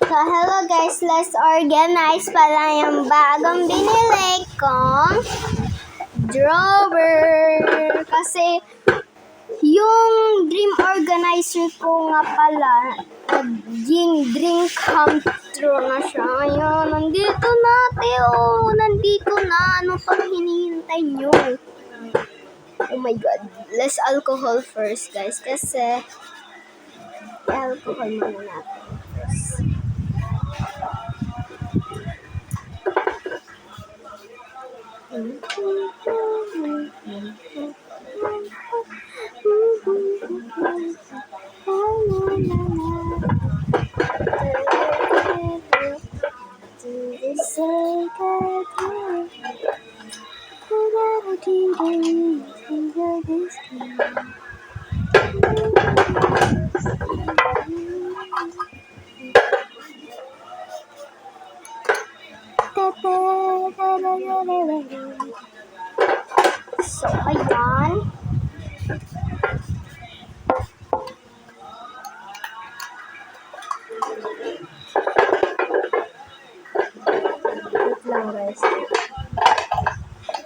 So, hello guys, let's organize pala yung bagong binili kong drawer. Kasi, yung dream organizer ko nga pala, naging dream come true na siya. Ayun, nandito na, Teo. Nandito na. Ano pang hinihintay nyo? Oh my God. Less alcohol first, guys. Kasi, alcohol muna natin first. So, ayan. Wait lang guys.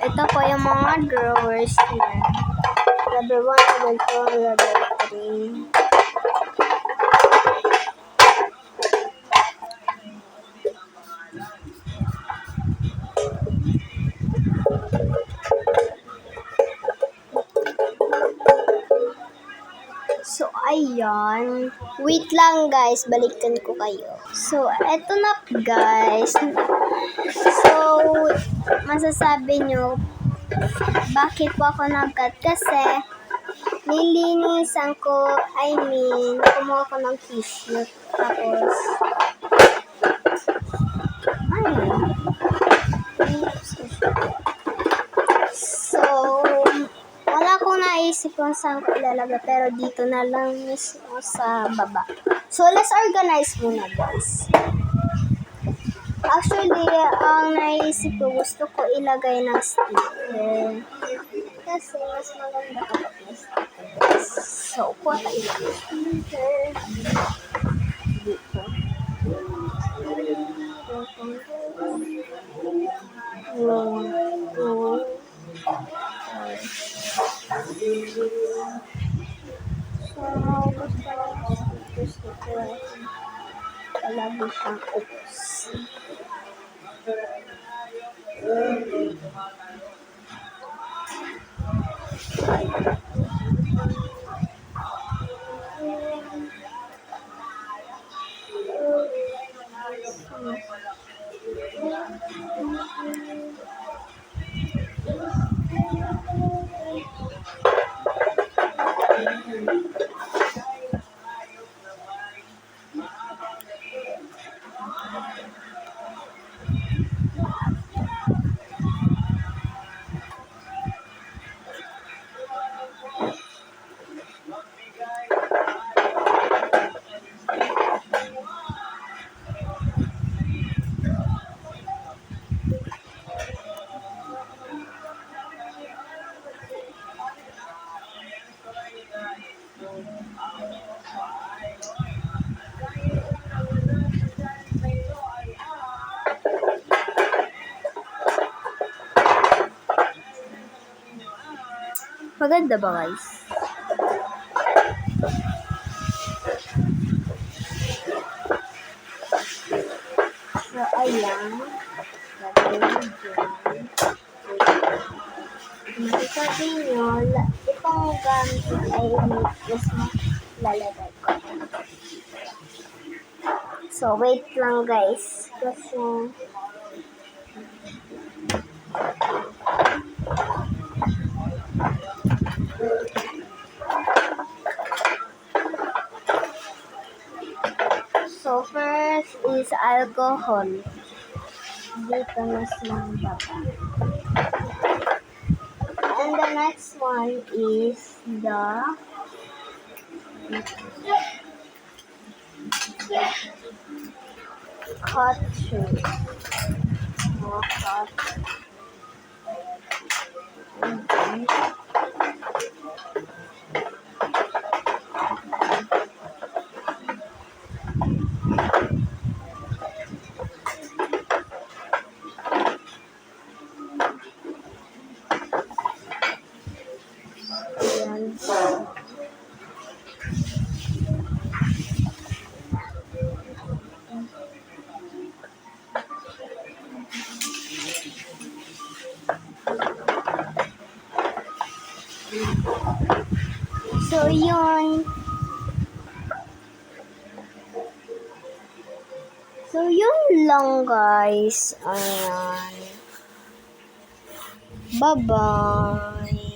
Ito po yung mga drawers niya. Level 1, level 2, level 3. So, ayan. Wait lang, guys. Balikan ko kayo. So, eto na, guys. So, masasabi nyo, bakit po ako nag-cut? Kasi, nilinisan ko, kumuha ko ng tissue. Tapos, so, wala akong naisip kung saan ko ilalagay, pero dito na lang mismo sa baba. So, let's organize muna, guys. Actually, ang naisip ko, gusto ko ilagay ng sticker. Kasi, mas maganda kapag may sticker. So, kuha tayo ng sticker. Dito. Palagi siyang ubos. Maganda ba, guys? So, ayan. Masasabi nyo, itong gamit ay mas lalagay ko. So, wait lang, guys. Kasi, so, first is alcohol. Dito mas baba. And the next one is the cotton. Ayan. So, yun. So, yun lang, guys. Ayan. Bye-bye.